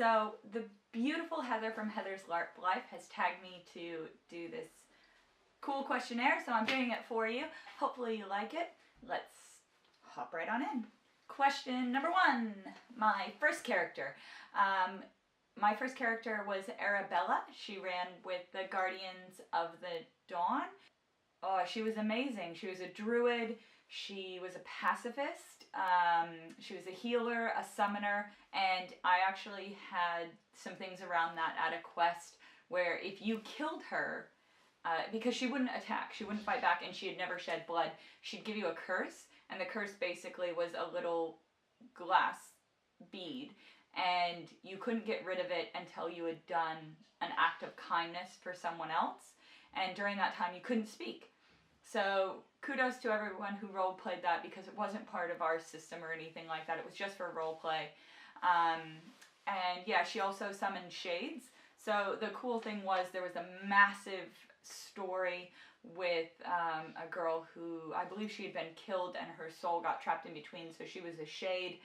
So the beautiful Heather from Heather's LARP Life has tagged me to do this cool questionnaire, so I'm doing it for you. Hopefully you like it. Let's hop right on in. Question number 1, my first character. My first character was Arabella. She ran with the Guardians of the Dawn. Oh, she was amazing. She was a druid. She was a pacifist. She was a healer, a summoner, and I actually had some things around that at a quest where if you killed her, because she wouldn't attack, she wouldn't fight back, and she had never shed blood, she'd give you a curse, and the curse basically was a little glass bead, and you couldn't get rid of it until you had done an act of kindness for someone else, and during that time you couldn't speak. So kudos to everyone who role played that, because it wasn't part of our system or anything like that. It was just for role play. And yeah, she also summoned shades. So the cool thing was there was a massive story with a girl who, I believe she had been killed and her soul got trapped in between, so she was a shade,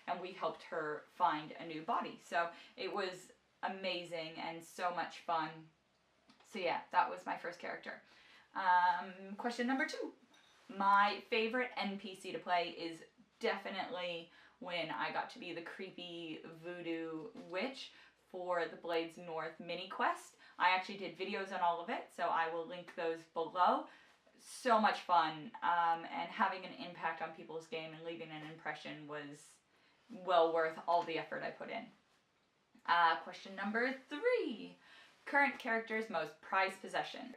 and we helped her find a new body. So it was amazing and so much fun. So yeah, that was my first character. Question number 2. My favorite NPC to play is definitely when I got to be the creepy voodoo witch for the Blades North mini quest. I actually did videos on all of it, so I will link those below. So much fun, and having an impact on people's game and leaving an impression was well worth all the effort I put in. Question number 3. Current character's most prized possession.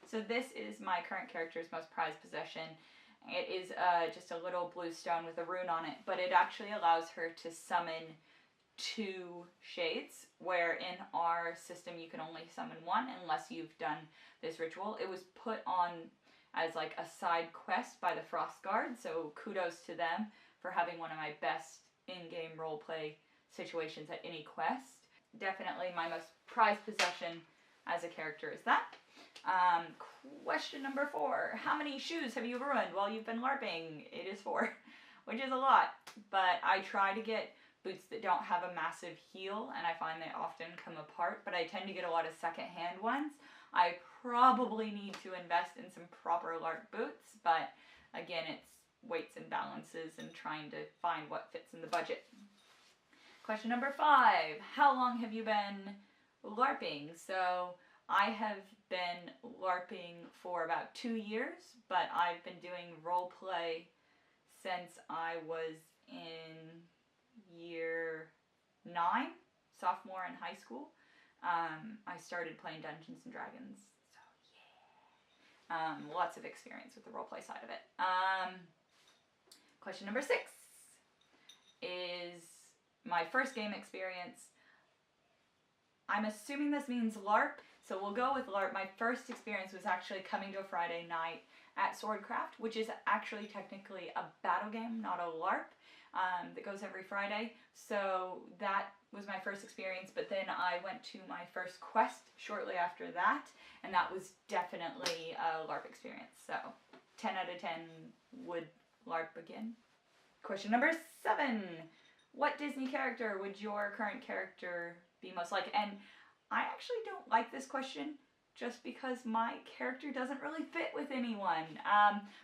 So this is my current character's most prized possession. It is just a little blue stone with a rune on it, but it actually allows her to summon 2 shades, where in our system you can only summon 1 unless you've done this ritual. It was put on as like a side quest by the Frost Guard, so kudos to them for having one of my best in-game roleplay situations at any quest. Definitely my most prized possession as a character is that. Question number 4. How many shoes have you ruined while you've been LARPing? It is 4, which is a lot, but I try to get boots that don't have a massive heel, and I find they often come apart, but I tend to get a lot of second-hand ones. I probably need to invest in some proper LARP boots, but again, it's weights and balances and trying to find what fits in the budget. Question number 5. How long have you been LARPing? So I have been LARPing for about 2 years, but I've been doing role play since I was in year 9, sophomore in high school. I started playing Dungeons and Dragons, so yeah. Lots of experience with the role play side of it. Question number 6 is my first game experience. I'm assuming this means LARP, so we'll go with LARP. My first experience was actually coming to a Friday night at Swordcraft, which is actually technically a battle game, not a LARP, that goes every Friday. So that was my first experience, but then I went to my first quest shortly after that, and that was definitely a LARP experience. So 10 out of 10 would LARP again. Question number 7. What Disney character would your current character be most like? And I actually don't like this question just because my character doesn't really fit with anyone.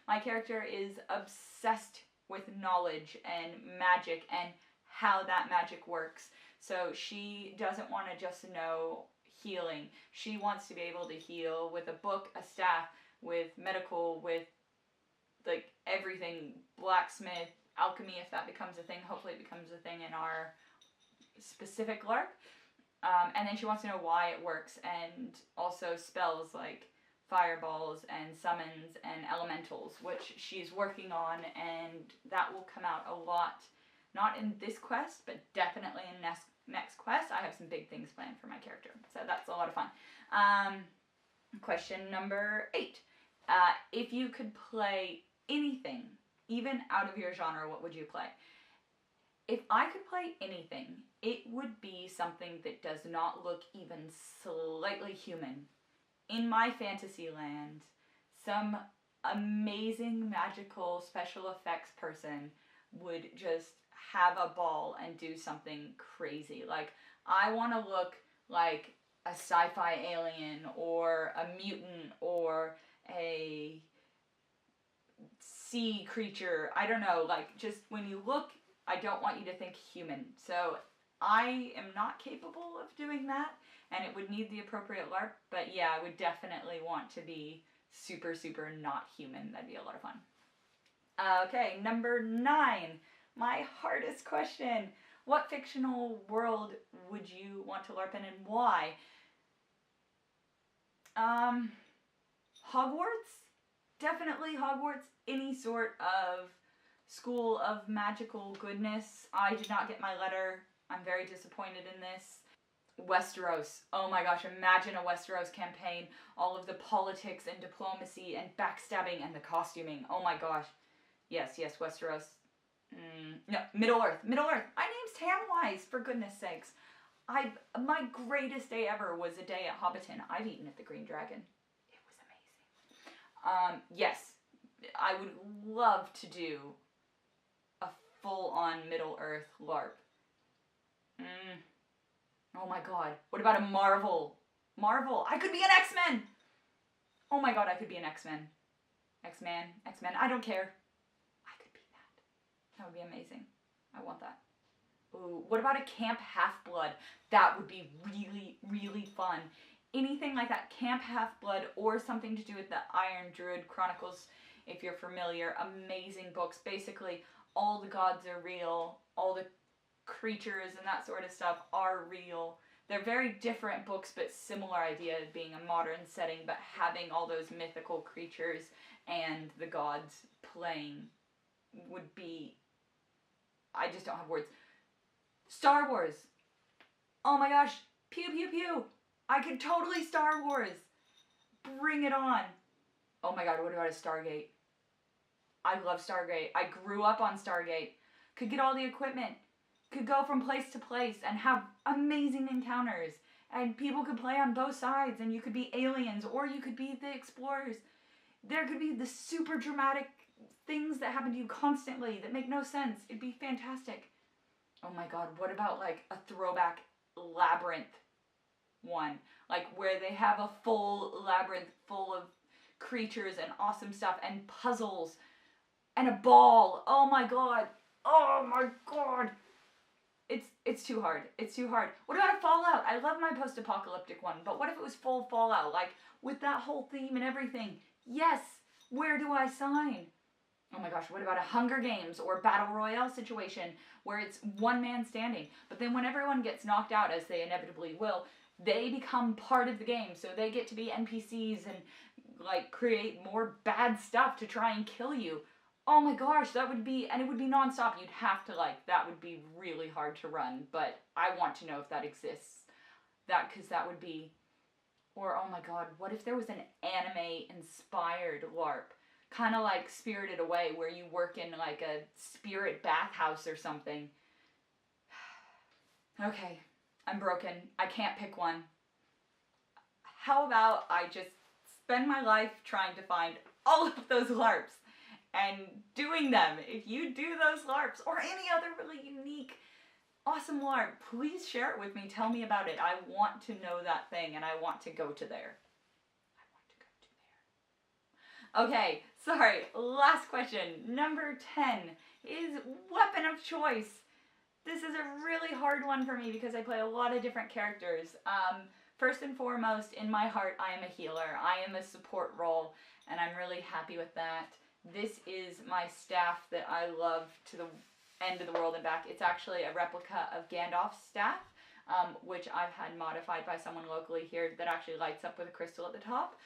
My character is obsessed with knowledge and magic and how that magic works. So she doesn't want to just know healing. She wants to be able to heal with a book, a staff, with medical, with like everything, blacksmith, alchemy, if that becomes a thing. Hopefully it becomes a thing in our specific LARP. And then she wants to know why it works, and also spells like fireballs and summons and elementals, which she's working on, and that will come out a lot, not in this quest, but definitely in next quest. I have some big things planned for my character, so that's a lot of fun. Question number 8. If you could play anything, even out of your genre, what would you play? If I could play anything, it would be something that does not look even slightly human. In my fantasy land, some amazing magical special effects person would just have a ball and do something crazy. Like, I want to look like a sci-fi alien or a mutant or a sea creature. I don't know, like, just when you look, I don't want you to think human. So I am not capable of doing that, and it would need the appropriate LARP, but yeah, I would definitely want to be super, super not human. That'd be a lot of fun. Okay, number 9. My hardest question. What fictional world would you want to LARP in and why? Hogwarts? Definitely Hogwarts. Any sort of school of magical goodness. I did not get my letter. I'm very disappointed in this. Westeros. Oh my gosh, imagine a Westeros campaign. All of the politics and diplomacy and backstabbing and the costuming. Oh my gosh. Yes, Westeros. No, Middle-earth. Middle-earth. My name's Tamwise, for goodness sakes. My greatest day ever was a day at Hobbiton. I've eaten at the Green Dragon. It was amazing. Yes, I would love to do a full-on Middle-earth LARP. Oh my god. What about a Marvel? Marvel. I could be an X-Men! Oh my god, I could be an X-Men. X-Man. I don't care. I could be that. That would be amazing. I want that. Ooh, what about a Camp Half-Blood? That would be really, really fun. Anything like that, Camp Half-Blood, or something to do with the Iron Druid Chronicles, if you're familiar. Amazing books. Basically, all the gods are real. All the creatures and that sort of stuff are real. They're very different books, but similar idea of being a modern setting, but having all those mythical creatures and the gods playing would be... I just don't have words. Star Wars. Oh my gosh. Pew pew pew. I could totally Star Wars. Bring it on. Oh my god, what about a Stargate? I love Stargate. I grew up on Stargate. Could get all the equipment. Could go from place to place and have amazing encounters. And people could play on both sides, and you could be aliens, or you could be the explorers. There could be the super dramatic things that happen to you constantly that make no sense. It'd be fantastic. Oh my god, what about like a throwback labyrinth one? Like where they have a full labyrinth full of creatures and awesome stuff and puzzles and a ball. Oh my god. Oh my god. It's too hard. It's too hard. What about a Fallout? I love my post-apocalyptic one, but what if it was full Fallout? Like, with that whole theme and everything? Yes! Where do I sign? Oh my gosh, what about a Hunger Games or Battle Royale situation where it's one man standing? But then when everyone gets knocked out, as they inevitably will, they become part of the game, so they get to be NPCs and, like, create more bad stuff to try and kill you. Oh my gosh, that would be, and it would be nonstop. You'd have to, like, that would be really hard to run, but I want to know if that exists. Because that would be, or oh my god, what if there was an anime-inspired LARP? Kind of like Spirited Away, where you work in, like, a spirit bathhouse or something. Okay, I'm broken. I can't pick one. How about I just spend my life trying to find all of those LARPs? And doing them. If you do those LARPs or any other really unique, awesome LARP, please share it with me. Tell me about it. I want to know that thing and I want to go to there. Okay, sorry. Last question. Number 10 is weapon of choice. This is a really hard one for me because I play a lot of different characters. First and foremost, in my heart, I am a healer. I am a support role and I'm really happy with that. This is my staff that I love to the end of the world and back. It's actually a replica of Gandalf's staff, which I've had modified by someone locally here that actually lights up with a crystal at the top.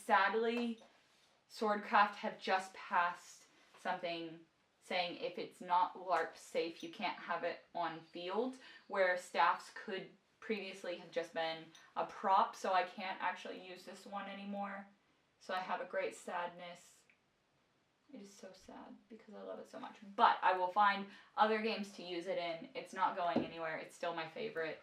Sadly, Swordcraft have just passed something saying if it's not LARP safe, you can't have it on field, where staffs could previously have just been a prop, so I can't actually use this one anymore. So I have a great sadness. It is so sad because I love it so much. But I will find other games to use it in. It's not going anywhere. It's still my favorite.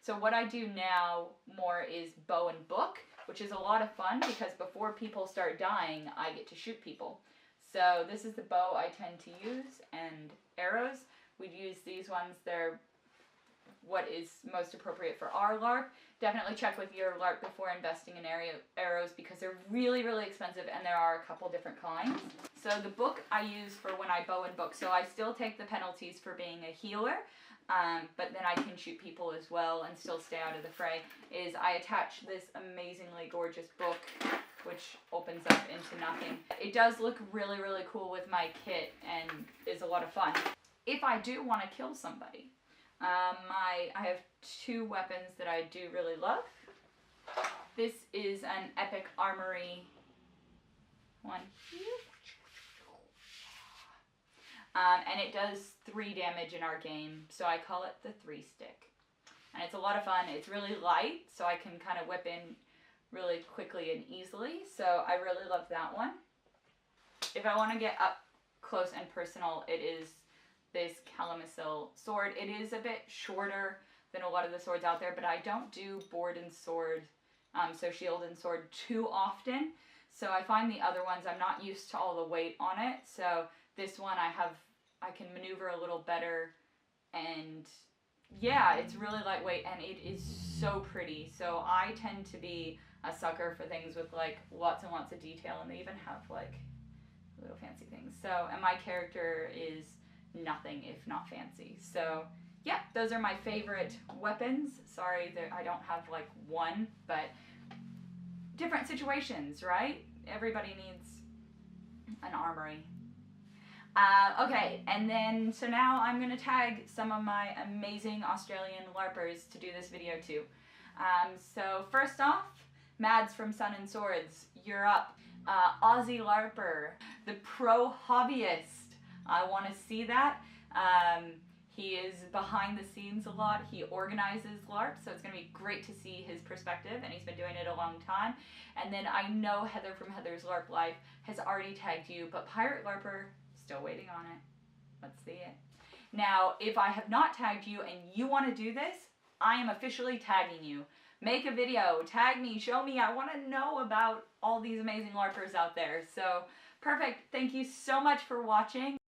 So what I do now more is bow and book, which is a lot of fun because before people start dying, I get to shoot people. So this is the bow I tend to use and arrows. we'd use these ones. They're what is most appropriate for our LARP. Definitely check with your LARP before investing in arrows because they're really, really expensive, and there are a couple different kinds. So the book I use for when I bow and book, so I still take the penalties for being a healer, but then I can shoot people as well and still stay out of the fray, is I attach this amazingly gorgeous book which opens up into nothing. It does look really, really cool with my kit and is a lot of fun. If I do want to kill somebody, I have two weapons that I do really love. This is an epic armory one. And it does 3 damage in our game, so I call it the 3 stick. And it's a lot of fun. It's really light, so I can kind of whip in really quickly and easily, so I really love that one. If I want to get up close and personal, it is this Calamisil sword. It is a bit shorter than a lot of the swords out there, but I don't do board and sword, so shield and sword too often. So I find the other ones, I'm not used to all the weight on it, so this one I can maneuver a little better, and yeah, it's really lightweight and it is so pretty. So I tend to be a sucker for things with like lots and lots of detail, and they even have like little fancy things. So, and my character is nothing if not fancy. So yeah, those are my favorite weapons. Sorry that I don't have like one, but different situations, right? Everybody needs an armory. Okay, and then, so now I'm going to tag some of my amazing Australian LARPers to do this video too. So first off, Mads from Sun and Swords, you're up. Aussie LARPer, the pro hobbyist. I want to see that. He is behind the scenes a lot. He organizes LARP, so it's going to be great to see his perspective, and he's been doing it a long time. And then I know Heather from Heather's LARP Life has already tagged you, but Pirate LARPer, still waiting on it. Let's see it. Now, if I have not tagged you and you want to do this, I am officially tagging you. Make a video, tag me, show me. I want to know about all these amazing LARPers out there. So, perfect. Thank you so much for watching.